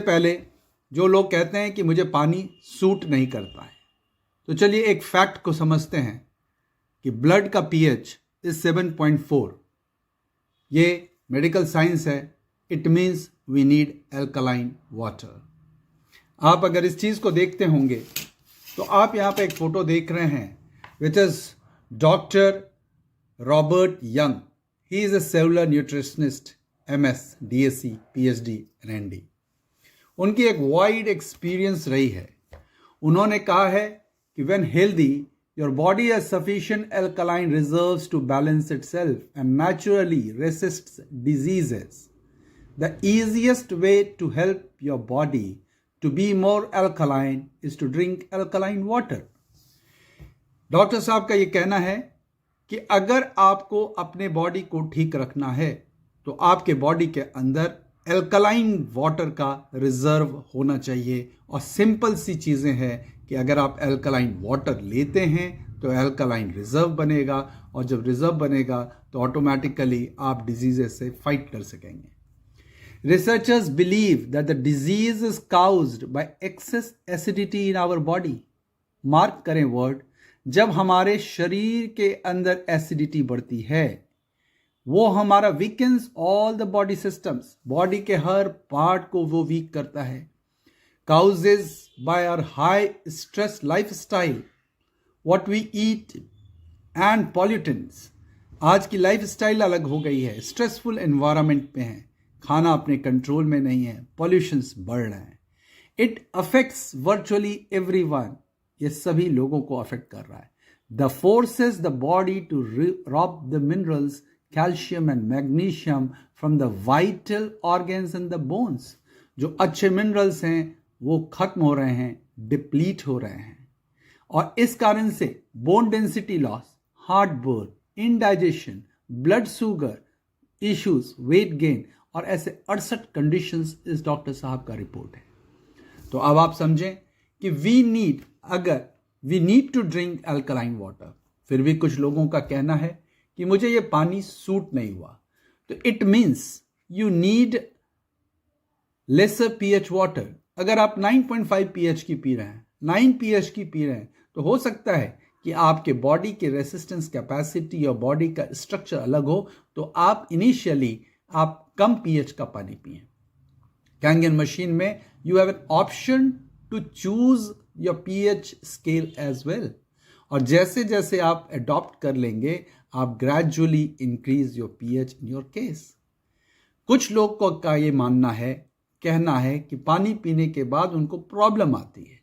पहले जो लोग कहते हैं कि मुझे पानी सूट नहीं करता है, तो चलिए एक फैक्ट को समझते हैं कि ब्लड का पीएच इज 7.4। ये मेडिकल साइंस है। It means we need alkaline water. आप अगर इस चीज़ को देखते होंगे तो आप यहाँ पे एक फ़ोटो देख रहे हैं which is doctor Robert young. He is a cellular nutritionist, MS, DSc, PhD, ND। उनकी एक वाइड एक्सपीरियंस रही है। उन्होंने कहा है कि when healthy your body has sufficient alkaline reserves to balance itself and naturally resists diseases, the easiest way to help your body to be more alkaline is to drink alkaline water। Doctor साहब का ये कहना है कि अगर आपको अपने body को ठीक रखना है तो आपके बॉडी के अंदर एल्कलाइन वाटर का रिजर्व होना चाहिए। और सिंपल सी चीज़ें हैं कि अगर आप एल्कलाइन वाटर लेते हैं तो एल्कलाइन रिजर्व बनेगा, और जब रिजर्व बनेगा तो ऑटोमेटिकली आप डिजीजेस से फाइट कर सकेंगे। Researchers believe that the disease is caused by excess acidity in our body। Mark करें वर्ड, जब हमारे शरीर के अंदर एसिडिटी बढ़ती है वो हमारा weakens all the body systems, body के हर पार्ट को वो वीक करता है। Causes by our high stress lifestyle, what we eat and pollutants. आज की लाइफ स्टाइल अलग हो गई है, स्ट्रेसफुल एनवायरमेंट पे है, खाना अपने कंट्रोल में नहीं है, पॉल्यूशंस बढ़ रहे हैं। इट अफेक्ट्स वर्चुअली एवरीवन, ये सभी लोगों को अफेक्ट कर रहा है। The forces the body to rob the minerals calcium and magnesium from the vital organs and the bones. जो अच्छे मिनरल्स हैं वो खत्म हो रहे हैं, डिप्लीट हो रहे हैं, और इस कारण से bone density loss, heart burn, indigestion, blood sugar issues, weight gain और ऐसे 68 कंडीशंस इस डॉक्टर साहब का रिपोर्ट है। तो अब आप समझें कि we need to drink alkaline water. फिर भी कुछ लोगों का कहना है कि मुझे ये पानी सूट नहीं हुआ, तो it means you need lesser pH water. अगर आप 9.5 pH की पी रहे हैं, 9 pH की पी रहे हैं, तो हो सकता है कि आपके बॉडी के रेसिस्टेंस कैपेसिटी और बॉडी का स्ट्रक्चर अलग हो, तो आप इनिशियली आप कम pH का पानी पिए। कैंगन मशीन में you have an option to choose your pH scale as well, और जैसे जैसे आप अडॉप्ट कर लेंगे आप gradually increase your pH in your case. कुछ लोग को का ये कहना है कि पानी पीने के बाद उनको प्रॉब्लम आती है,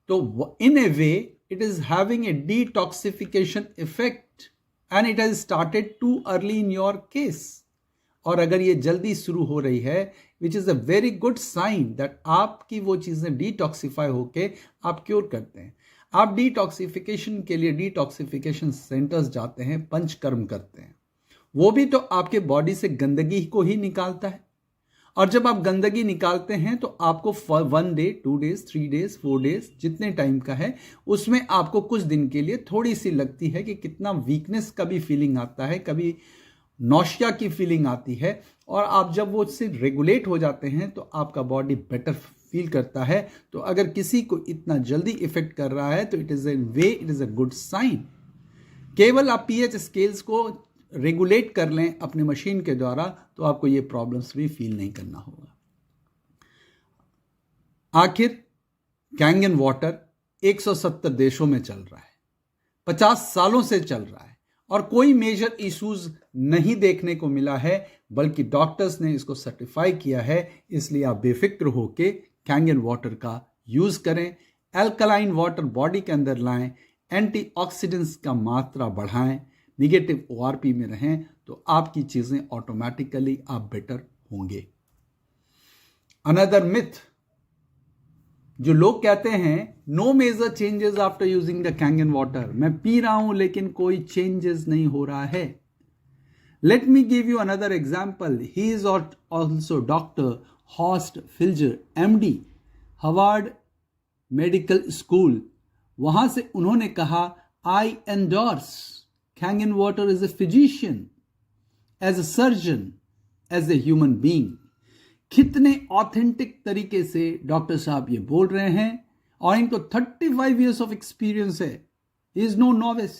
तो in a way it is having a detoxification effect and it has started too early in your case. और अगर ये जल्दी शुरू हो रही है, which is a very good sign that आपकी वो चीज़ें डिटॉक्सिफाई होके आप क्योर करते हैं। आप डिटॉक्सिफिकेशन के लिए डिटॉक्सिफिकेशन सेंटर्स जाते हैं, पंचकर्म करते हैं, वो भी तो आपके बॉडी से गंदगी को ही निकालता है। और जब आप गंदगी निकालते हैं तो आपको 1 डे, 2 डेज, 3 डेज, 4 डेज जितने टाइम का है उसमें आपको कुछ दिन के लिए थोड़ी सी लगती है कि कितना वीकनेस का भी फीलिंग आता है, कभी नौशिया की फीलिंग आती है, और आप जब वो उससे रेगुलेट हो जाते हैं तो आपका बॉडी बेटर फील करता है। तो अगर किसी को इतना जल्दी इफेक्ट कर रहा है तो it is a good sign. केवल आप pH स्केल्स को रेगुलेट कर लें अपने मशीन के द्वारा तो आपको ये प्रॉब्लम्स भी फील नहीं करना होगा। आखिर कैंगन वाटर 170 देशों में चल रहा है, 50 सालों से चल रहा है, और कोई मेजर इश्यूज नहीं देखने को मिला है, बल्कि डॉक्टर्स ने इसको सर्टिफाई किया है। इसलिए आप बेफिक्र होके कैंगन वाटर का यूज करें, एल्कलाइन वाटर बॉडी के अंदर लाएं, एंटीऑक्सीडेंट्स का मात्रा बढ़ाएं, निगेटिव ORP में रहें, तो आपकी चीजें ऑटोमेटिकली आप बेटर होंगे। अनदर मिथ, जो लोग कहते हैं no major changes after using the Kangen water, मैं पी रहा हूं लेकिन कोई चेंजेस नहीं हो रहा है। Let me give you another example. He is also doctor Horst Filtzer, MD, Harvard medical school. वहां से उन्होंने कहा, I endorse Kangen water as a physician, as a surgeon, as a human being. कितने authentic तरीके से doctor साहब ये बोल रहे हैं, और इनको 35 years ऑफ एक्सपीरियंस है. He is no novice,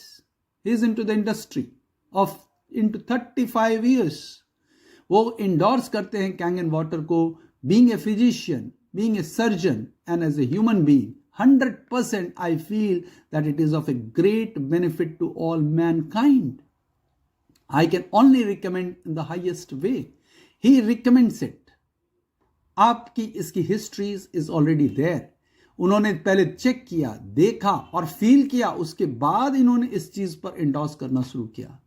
he is into the industry of into 35 years. वो इंडोर्स करते हैं कैंगन वाटर को, being a physician, being a surgeon and as a human being. 100% I feel that it is of a great benefit to all mankind. I can only recommend in the highest way. He recommends it. आपकी इसकी histories is already there. उन्होंने पहले check किया, देखा और feel किया, उसके बाद इन्होंने इस चीज पर इंडोर्स करना शुरू किया.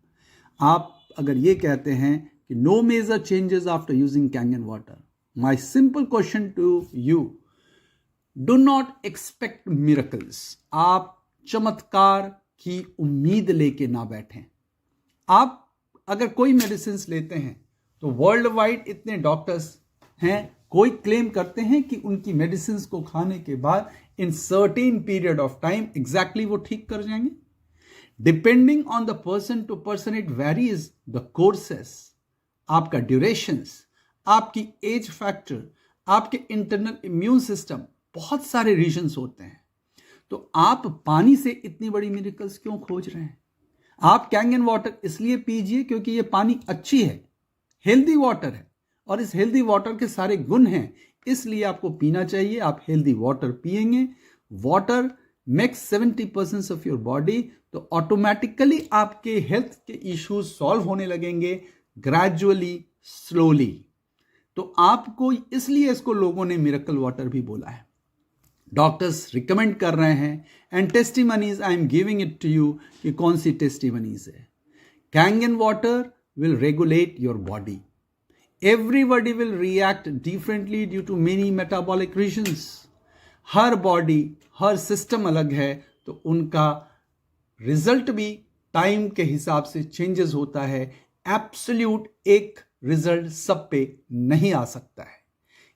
आप अगर ये कहते हैं कि no major changes after using Kangen water, my simple question to you, do not expect miracles. आप चमत्कार की उम्मीद लेके ना बैठें. आप अगर कोई मेडिसिन लेते हैं तो वर्ल्ड वाइड इतने डॉक्टर्स हैं, कोई क्लेम करते हैं कि उनकी मेडिसिन को खाने के बाद in certain period of time exactly वो ठीक कर जाएंगे. Depending on the person to person it varies the courses, आपका ड्यूरेशंस, आपकी एज फैक्टर, आपके इंटरनल इम्यून सिस्टम, बहुत सारे रीजंस होते हैं. तो आप पानी से इतनी बड़ी मिरेकल्स क्यों खोज रहे हैं? आप कैंगन वाटर इसलिए पीजिए क्योंकि ये पानी अच्छी है, हेल्दी वाटर है, और इस हेल्दी वाटर के सारे गुण हैं, इसलिए आपको पीना चाहिए. आप हेल्दी वाटर पिएंगे, water makes 70% of your body, तो ऑटोमेटिकली आपके हेल्थ के इश्यूज सॉल्व होने लगेंगे ग्रेजुअली, स्लोली. तो आपको इसलिए इसको लोगों ने मिरेकल वाटर भी बोला है. डॉक्टर्स रिकमेंड कर रहे हैं, and testimonies I am giving it to you कि कौन सी टेस्टिमनीज है. Kangen water will regulate your body. Everybody will react differently due to many metabolic reasons. हर बॉडी, हर सिस्टम अलग है, तो उनका रिजल्ट भी टाइम के हिसाब से चेंजेस होता है. एब्सोल्यूट एक रिजल्ट सब पे नहीं आ सकता है.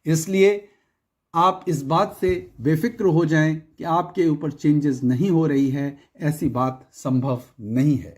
इसलिए आप इस बात से बेफिक्र हो जाएं कि आपके ऊपर चेंजेस नहीं हो रही है, ऐसी बात संभव नहीं है.